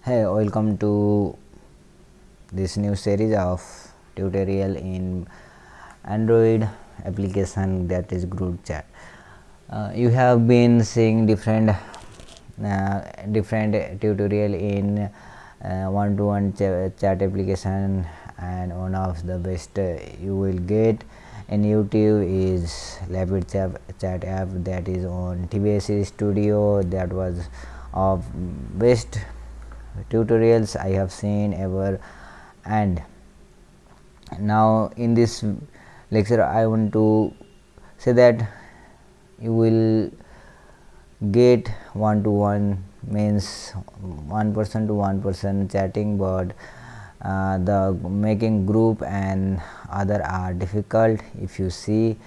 Hey, welcome to this new series of tutorial in Android application, that is group chat. You have been seeing different tutorial in one-to-one chat application, and one of the best you will get in YouTube is Rapid chat app that is on TBS Studio. That was of best tutorials I have seen ever. And now in this lecture I want to say that you will get one to one, means one person to one person chatting, but the making group and other are difficult if you see.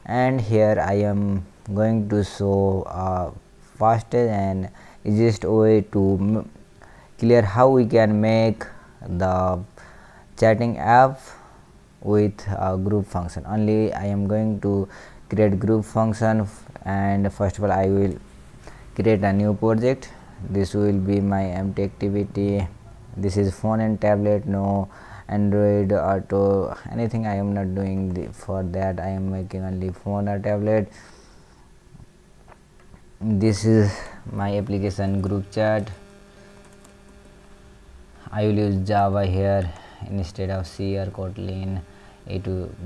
And here I am going to show a fastest and easiest way to clear how we can make the chatting app with a group function. Only I am going to create group function, and first of all I will create a new project. This will be my empty activity. This is phone and tablet, no Android auto anything. I am not doing for that. I am making only phone or tablet. This is my application group chat. I will use Java here instead of C or Kotlin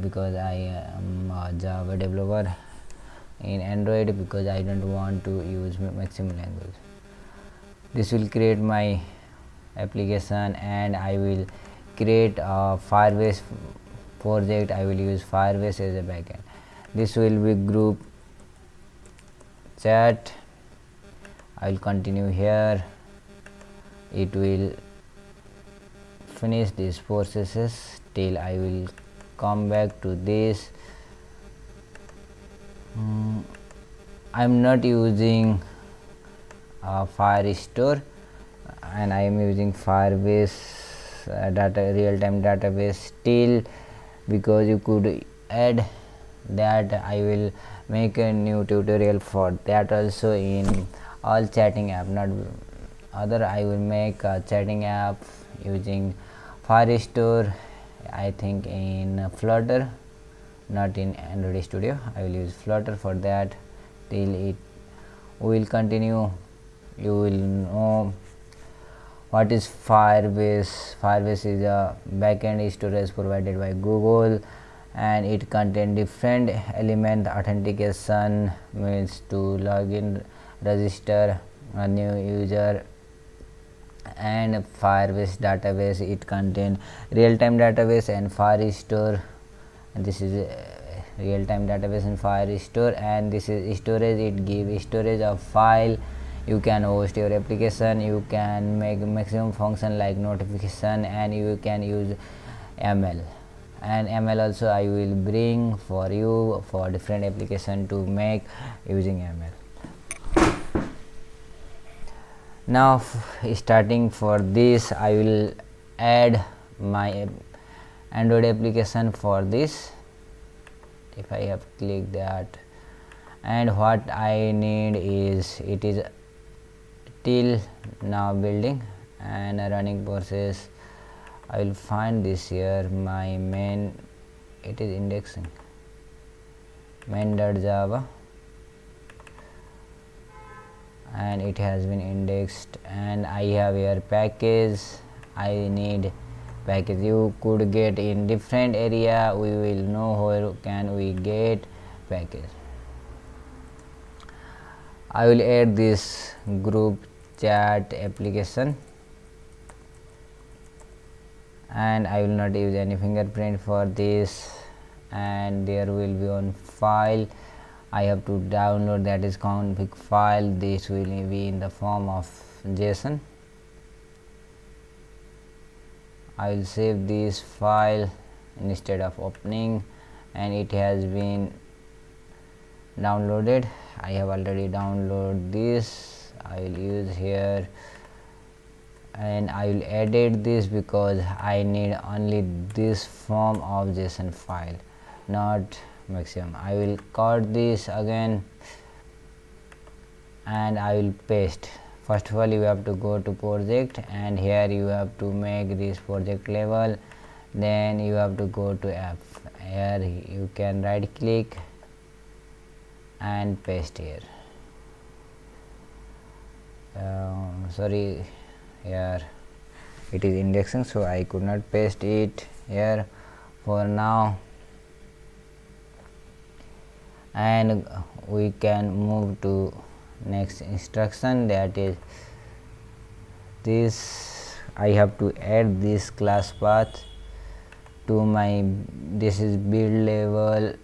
because I am a Java developer. In Android, because I don't want to use maximum language. This will create my application, and I will create a Firebase project. I will use Firebase as a backend. This will be group chat. I will continue here. It will finish these processes till I will come back to this. I am not using Firestore, and I am using Firebase real-time database still, because you could add that. I will make a new tutorial for that also in all chatting app, not other. I will make a chatting app using Firestore, I think in Flutter, not in Android Studio. I will use Flutter for that till it will continue. You will know what is Firebase. Firebase is a backend storage provided by Google, and it contains different element. Authentication means to login, register a new user, and Firebase database, it contains real-time database and Firestore. This is real-time database and Firestore, and this is storage. It gives storage of file. You can host your application, you can make maximum function like notification, and you can use ML. And ML also I will bring for you for different application to make using ML. Now starting for this, I will add my Android application for this. If I have clicked that, and what I need is, it is till now building and running process. I will find this here, my main, it is indexing main.java, and it has been indexed, and I have here package. I need package. You could get in different area. We will know where can we get package. I will add this group chat application, and I will not use any fingerprint for this, and there will be on file. I have to download, that is config file. This will be in the form of JSON. I will save this file instead of opening, and it has been downloaded. I have already downloaded this. I will use here, and I will edit this because I need only this form of JSON file, not maximum. I will cut this again, and I will paste first of all you have to go to project, and here you have to make this project level. Then you have to go to app. Here you can right click and paste here. Sorry, here it is indexing, so I could not paste it here for now. And we can move to next instruction, that is this. I have to add this class path to my, this is build level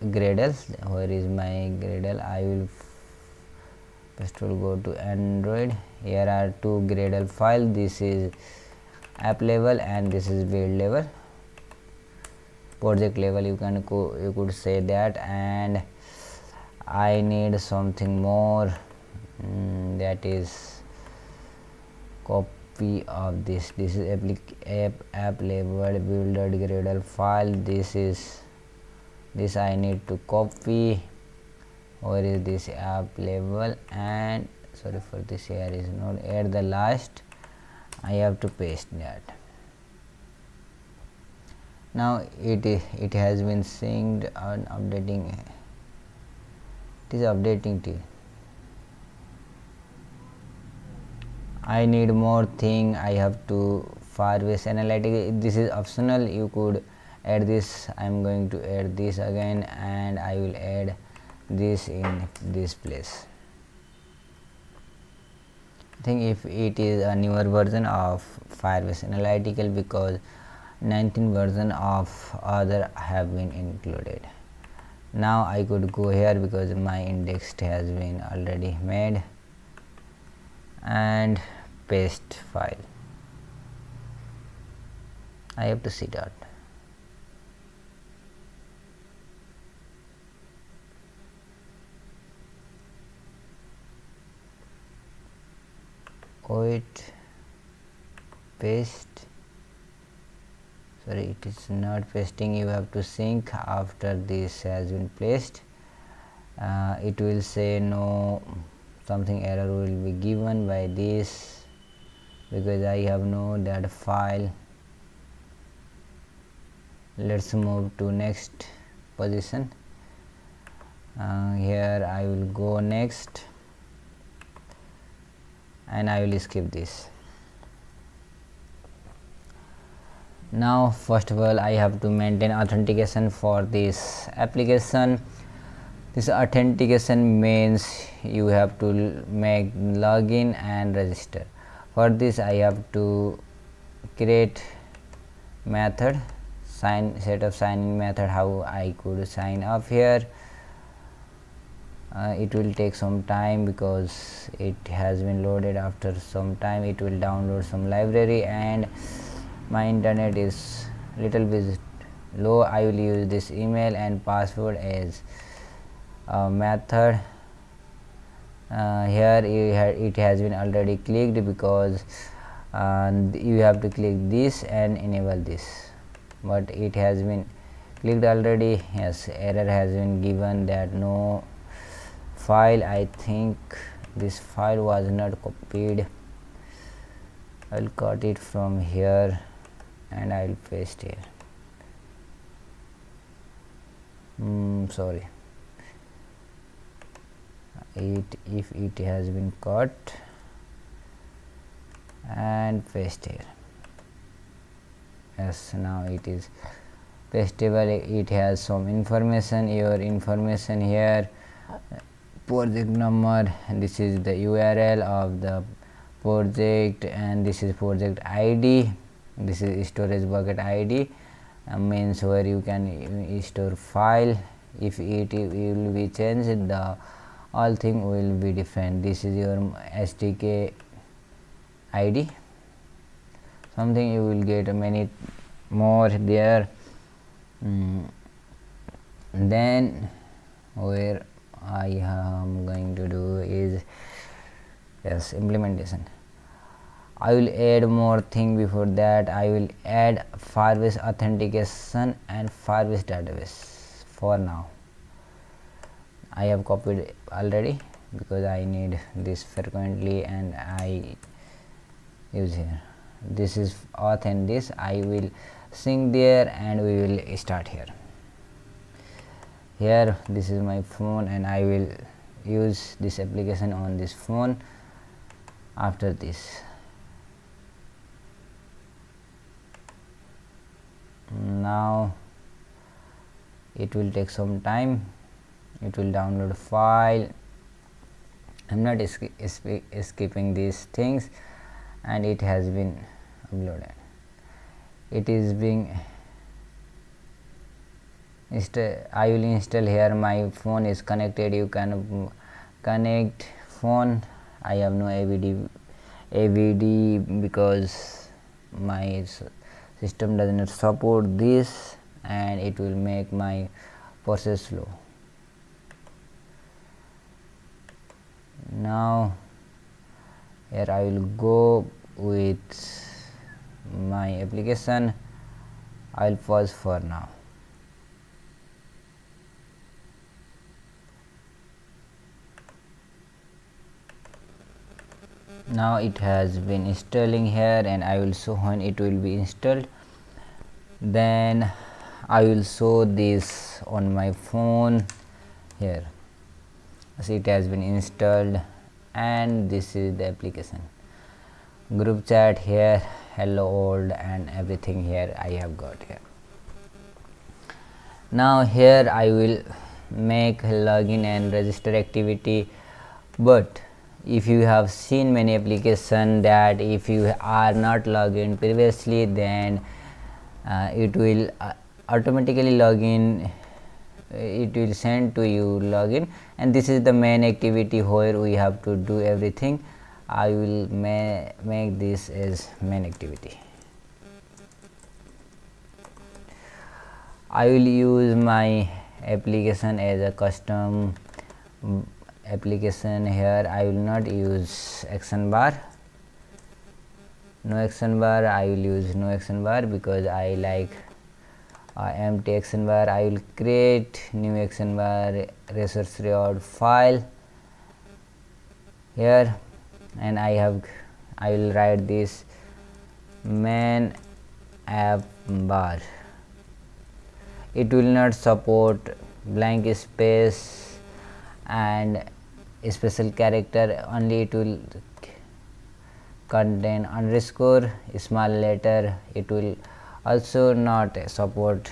Gradle. Where is my Gradle? I will first will go to Android. Here are two Gradle file. This is app level and this is build level, project level, you could say that. And I need something more, that is copy of this. This is app level builder Gradle file. This I need to copy. Where is this app level? And sorry for this, here is not at the last. I have to paste that. Now it has been synced and updating. It is updating too. I need more thing. I have to Firebase Analytics. This is optional. You could add this. I am going to add this again, and I will add this in this place. I think if it is a newer version of Firebase Analytical, because 19 version of other have been included. Now I could go here because my index has been already made, and paste file. I have to see that. Wait, paste. Sorry, it is not pasting. You have to sync after this has been placed. It will say no, something error will be given by this, because I have no that file. Let's move to next position. Here I will go next, and I will skip this. Now first of all I have to maintain authentication for this application. This authentication means you have to make login and register. For this I have to create method, set of sign in method, how I could sign up here. It will take some time because it has been loaded. After some time it will download some library, and my internet is little bit low. I will use this email and password as a method. Here it has been already clicked, because you have to click this and enable this, but it has been clicked already. Yes, error has been given that no file. I think this file was not copied. I will cut it from here and I will paste here. Sorry, if it has been cut and paste here. Yes, now it is pastable. It has some information, your information here, project number, this is the URL of the project, and this is project ID, this is storage bucket ID, means where you can store file. If it will be changed, the all thing will be different. This is your SDK ID, something you will get many more there. Then where I am going to do is, yes, implementation. I will add more thing. Before that I will add Firebase Authentication and Firebase database. For now I have copied already because I need this frequently and I use here. This is auth and this I will sync there and we will start here. Here this is my phone and I will use this application on this phone after this. Now it will take some time, it will download a file. I'm not skipping these things and it has been uploaded. It is being I will install here. My phone is connected. You can connect phone. I have no AVD because my system does not support this and it will make my process slow. Now here I will go with my application. I will pause for now. Now it has been installing here and I will show when it will be installed. Then I will show this on my phone here. See, it has been installed and this is the application. Group chat here, hello world and everything here I have got here. Now here I will make login and register activity, but if you have seen many applications that if you are not logged in previously, then it will automatically log in, it will send to you login, and this is the main activity where we have to do everything. I will make this as main activity. I will use my application as a custom application. Here I will not use action bar, no action bar. I will use no action bar because I like empty action bar. I will create new action bar resource reward file here, and I will write this main app bar. It will not support blank space and special character, only it will contain underscore, small letter. It will also not support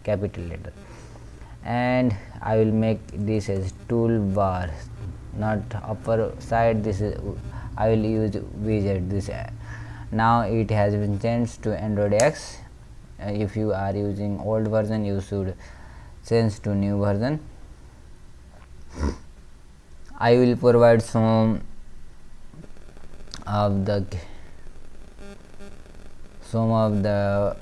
capital letter. And I will make this as toolbar, not upper side. This is I will use widget. This now it has been changed to Android X. If you are using old version, you should change to new version. I will provide some of the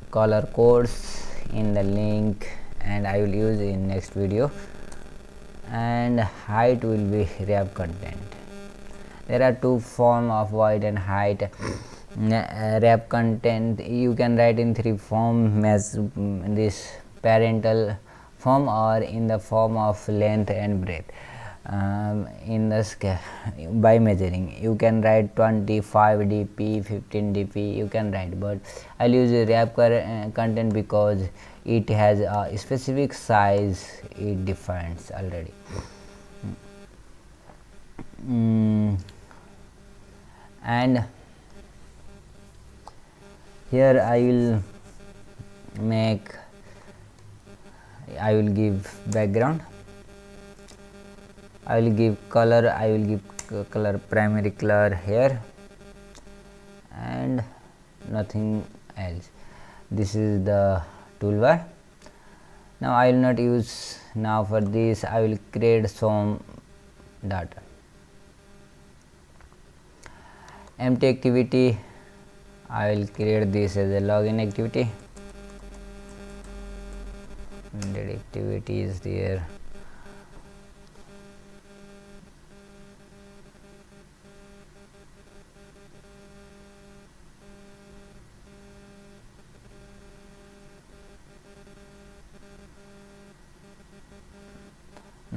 color codes in the link, and I will use in next video. And height will be wrap content. There are two form of wide and height. Wrap content you can write in three form, as this parental form or in the form of length and breadth. In the scale by measuring, you can write 25 dp, 15 dp you can write, but I'll use wrap content because it has a specific size it defines already. And here I will give background, I will give color, I will give color primary color here and nothing else. This is the toolbar. Now I will not use. Now for this I will create some data. Empty activity, I will create this as a login activity. That activity is there.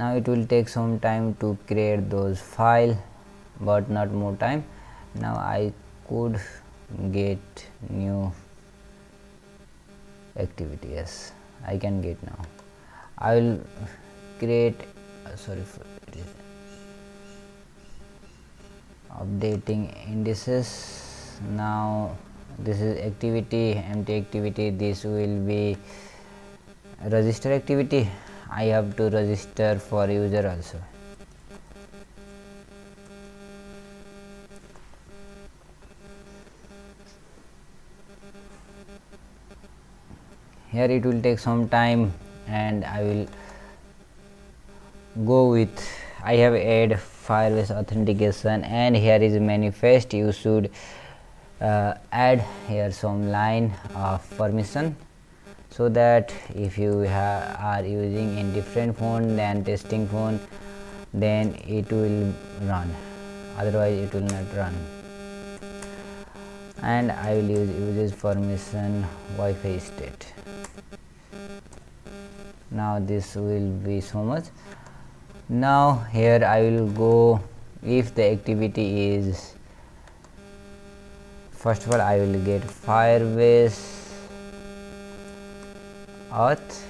Now it will take some time to create those file, but not more time. Now I could get new activity. Yes, I can get now. I will create sorry for it is updating indices. Now this is activity, empty activity. This will be register activity. I have to register for user also. Here it will take some time, and I will go with I have add Firebase authentication, and here is manifest. You should add here some line of permission, so that if you are using in different phone than testing phone, then it will run, otherwise it will not run. And I will use uses permission Wi-Fi state. Now this will be so much. Now here I will go, if the activity is, first of all I will get Firebase auth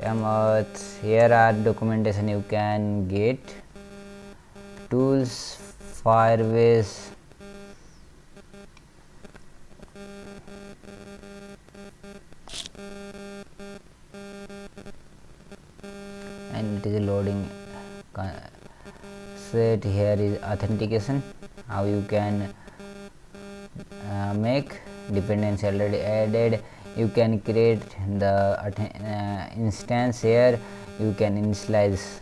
auth. Here are documentation you can get, tools, Firebase, and it is loading. Set here is authentication, how you can make dependency already added. You can create the instance. Here you can initialize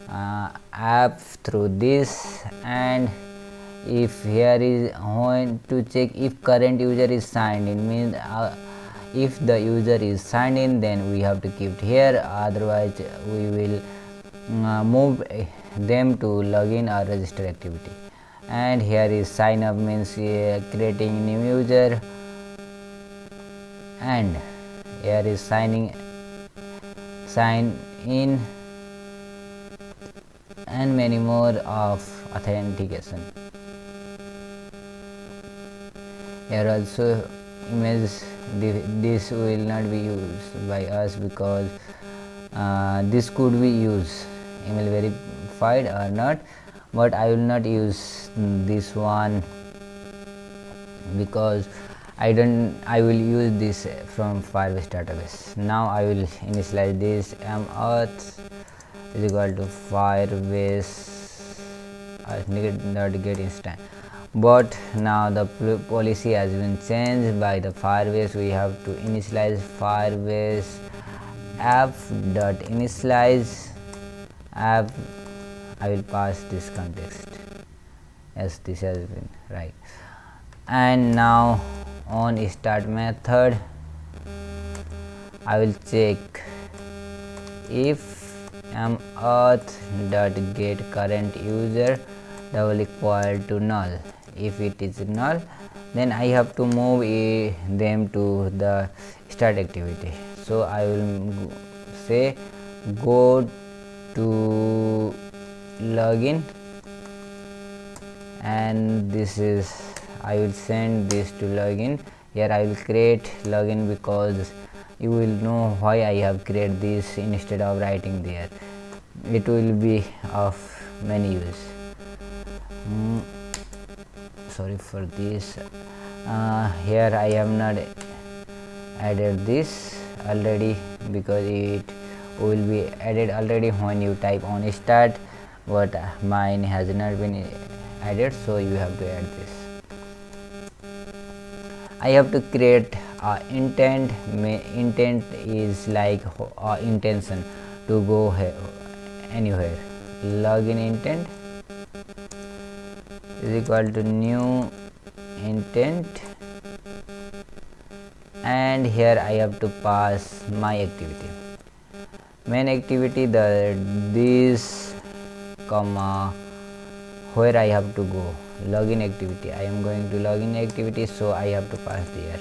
app through this, and if here is going to check if current user is signed in, means if the user is signed in, then we have to keep it here, otherwise we will move them to login or register activity. And here is sign up, means creating new user, and here is sign in, and many more of authentication. Here also image, this will not be used by us, because this could be used email verified or not, but I will not use this one, because I will use this from Firebase database. Now I will initialize this auth is equal to Firebase not get instant, but now the policy has been changed by the Firebase. We have to initialize Firebase app dot initialize app. I will pass this context. Yes, this has been right. And now on start method I will check if auth dot get current user double equal to null. If it is null, then I have to move them to the start activity. So I will say go to login, and this is I will send this to login. Here I will create login, because you will know why I have created this instead of writing there. It will be of many use. Sorry for this. Here I have not added this already, because it will be added already when you type on start, but mine has not been added, so you have to add this. I have to create intent. Intent is like intention to go anywhere. Login intent is equal to new intent, and here I have to pass my activity. Main activity, this comma where I have to go. Login activity, I am going to login activity, so I have to pass there.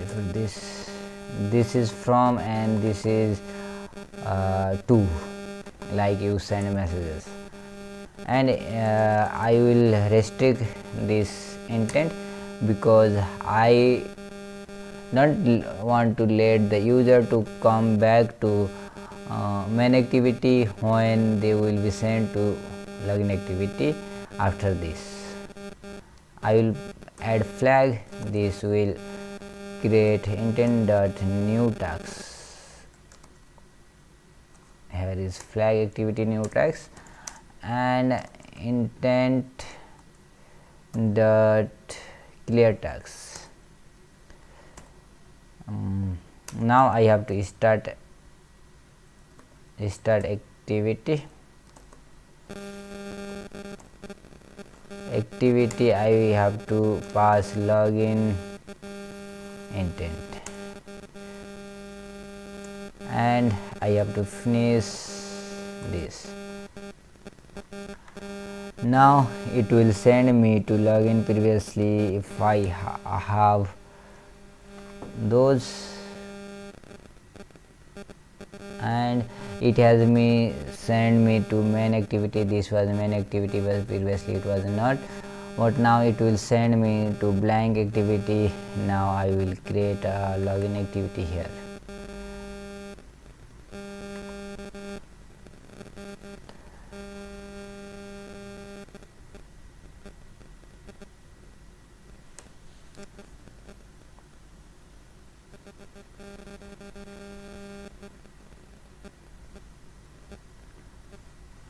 If for this is from and this is to, like you send messages, and I will restrict this intent because I don't want to let the user to come back to main activity when they will be sent to login activity. After this I will add flag. This will create intent.new task. Here is flag activity new task and intent dot clear task. Now I have to start activity. I have to pass login intent and I have to finish this. Now it will send me to login previously if I have those, and it has send me to main activity. This was main activity, but previously it was not, but now it will send me to blank activity. Now I will create a login activity here.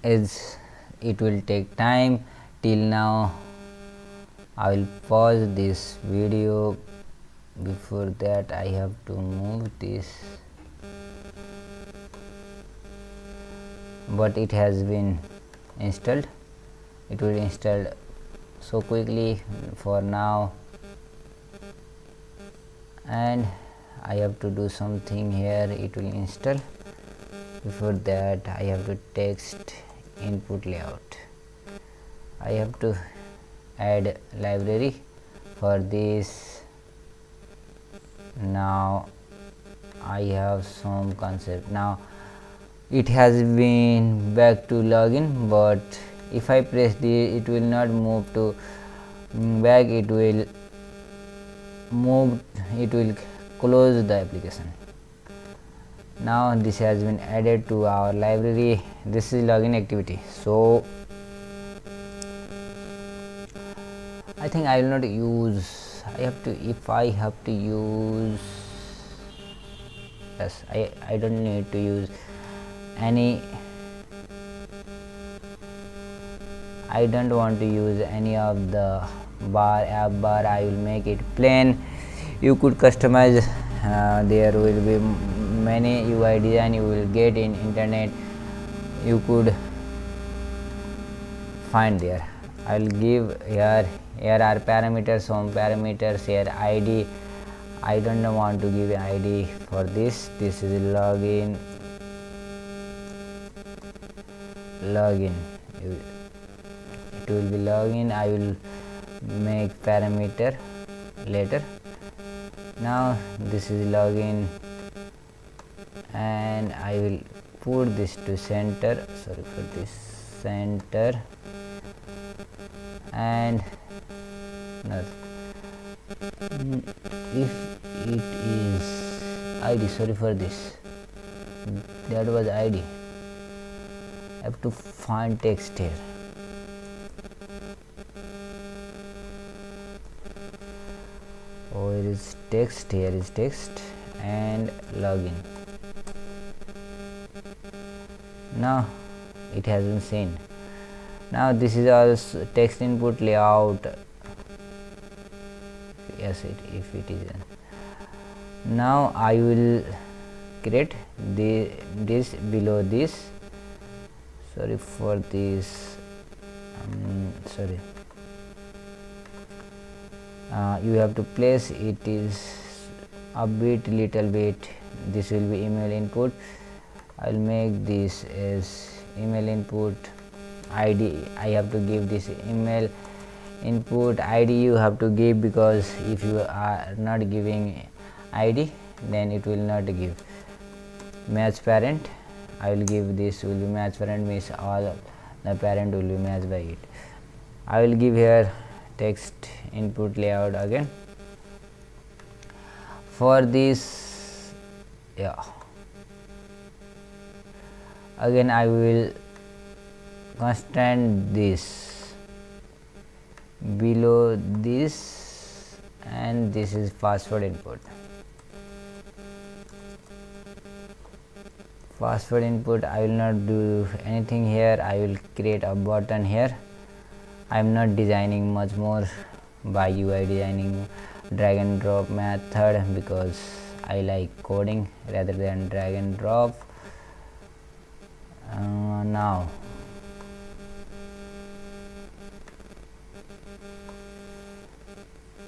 As it will take time, till now I will pause this video. Before that I have to move this, but it has been installed. It will install so quickly for now, and I have to do something here. It will install. Before that I have to text input layout. I have to add library for this. Now I have some concept. Now it has been back to login, but if I press the, it will not move to back. It will move, it will close the application. Now this has been added to our library. This is login activity, so I think I will not use. I have to, if I have to use, yes, I don't need to use any. I don't want to use any of the app bar. I will make it plain. You could customize. There will be many UI design you will get in internet. You could find there. I will give here are parameters, some parameters here, ID. I don't want to give ID for this. This is login. It will be login. I will make parameter later. Now this is login, and I will put this to center. Sorry for this, center, and if it is ID, sorry for this, that was ID. I have to find text here. Oh, here is text. Here is text and login. Now it has been seen. Now this is also text input layout. Yes, if it is. Now I will create this below this. Sorry for this. Sorry. You have to place it is a bit, little bit. This will be email input. I will make this as email input. ID, I have to give this email input. ID you have to give, because if you are not giving id, then it will not give. Match parent, I will give this will be match parent, means all the parent will be matched by it. I will give here text input layout again. For this, yeah, again I will constant this below this, and this is password input. Password input, I will not do anything here. I will create a button here. I am not designing much more by UI designing drag and drop method, because I like coding rather than drag and drop. Now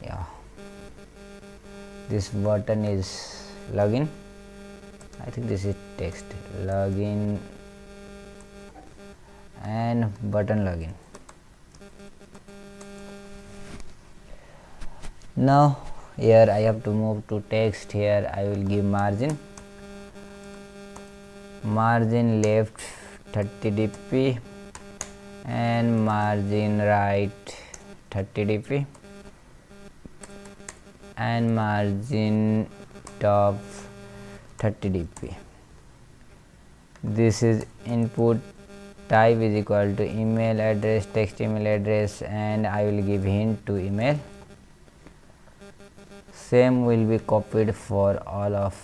yeah, this button is login. I think this is text login and button login. Now here I have to move to text. Here I will give margin left 30 dp and margin right 30 dp and margin top 30 dp. This is input type is equal to email address, text email address, and I will give hint to email. Same will be copied for all of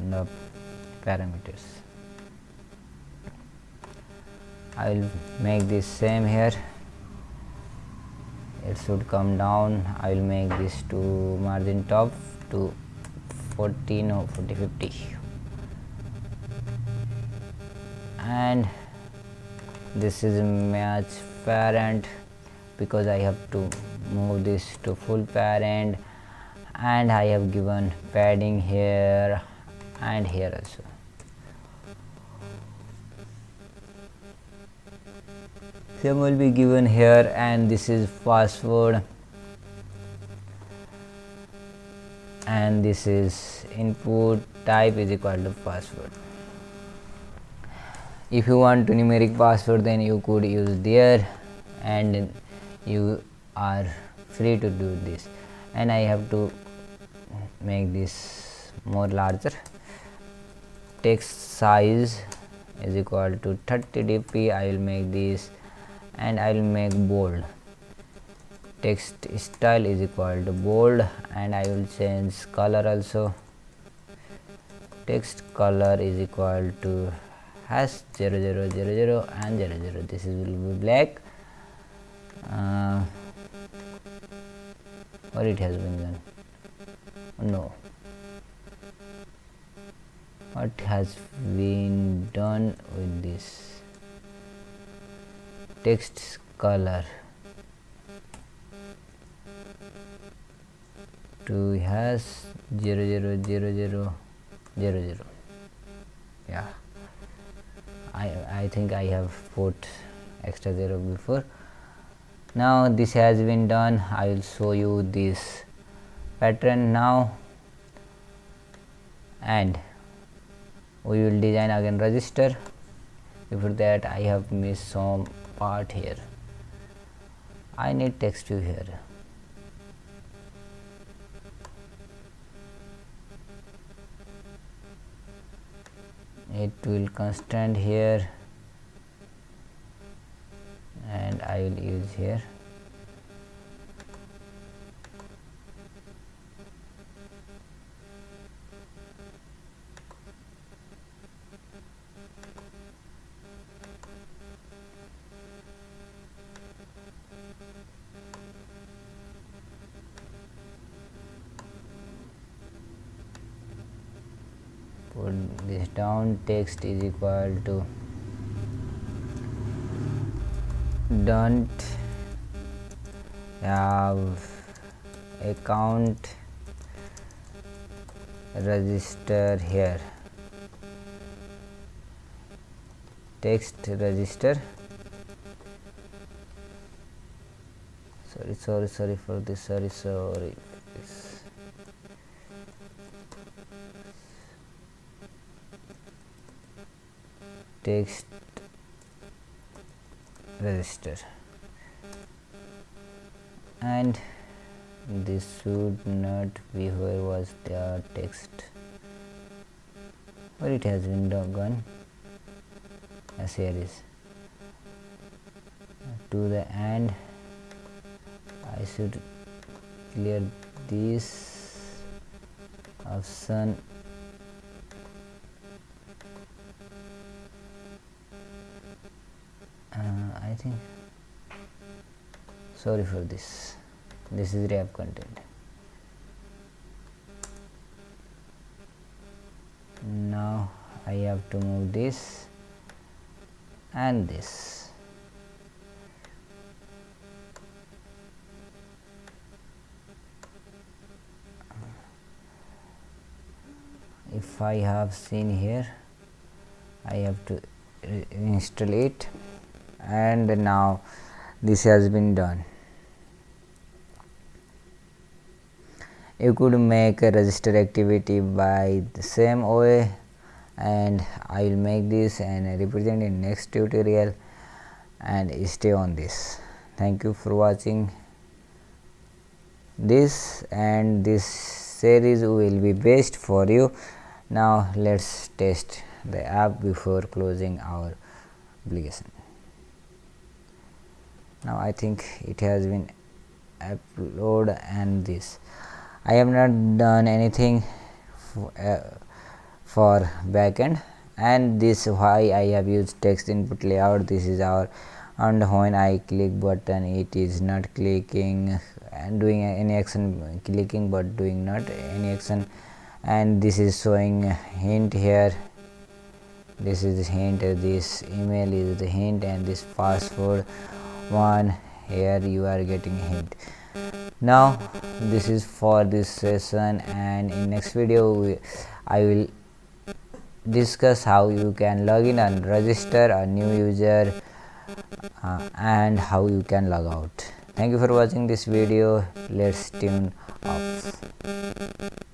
the parameters. I will make this same here. It should come down. I will make this to margin top to 14 or 40 50, and this is match parent, because I have to move this to full parent, and I have given padding here and here also. Same will be given here, and this is password, and this is input type is equal to password. If you want to numeric password, then you could use there, and you are free to do this. And I have to make this more larger. Text size is equal to 30 dp. I will make this, and I will make bold. Text style is equal to bold, and I will change color also. Text color is equal to #0000 and 00. This will be black. Or it has been done. No. What has been done with this? Text color to #000000. Yeah, I think I have put extra 0 before. Now this has been done. I will show you this pattern now, and we will design again register. Before that, I have missed some part here. I need text view here. It will constant here, and I will use here. Put this down. Text is equal to don't have account register here. Text register. Sorry for this. Sorry. text register, and this should not be where was the text, but it has been gone. As here is to the end. I should clear this option. I think, sorry for this, this is wrap content. Now I have to move this and this. If I have seen here, I have to install it, and now this has been done. You could make a register activity by the same way, and I will make this and represent in next tutorial, and stay on this. Thank you for watching this, and this series will be best for you. Now let's test the app before closing our application. Now I think it has been uploaded, and this I have not done anything for backend, and this why I have used text input layout. This is our, and when I click button it is not clicking and doing any action, clicking but doing not any action, and this is showing hint here. This is the hint, this email is the hint, and this password one here you are getting hint. Now this is for this session, and in next video I will discuss how you can log in and register a new user and how you can log out. Thank you for watching this video. Let's tune off.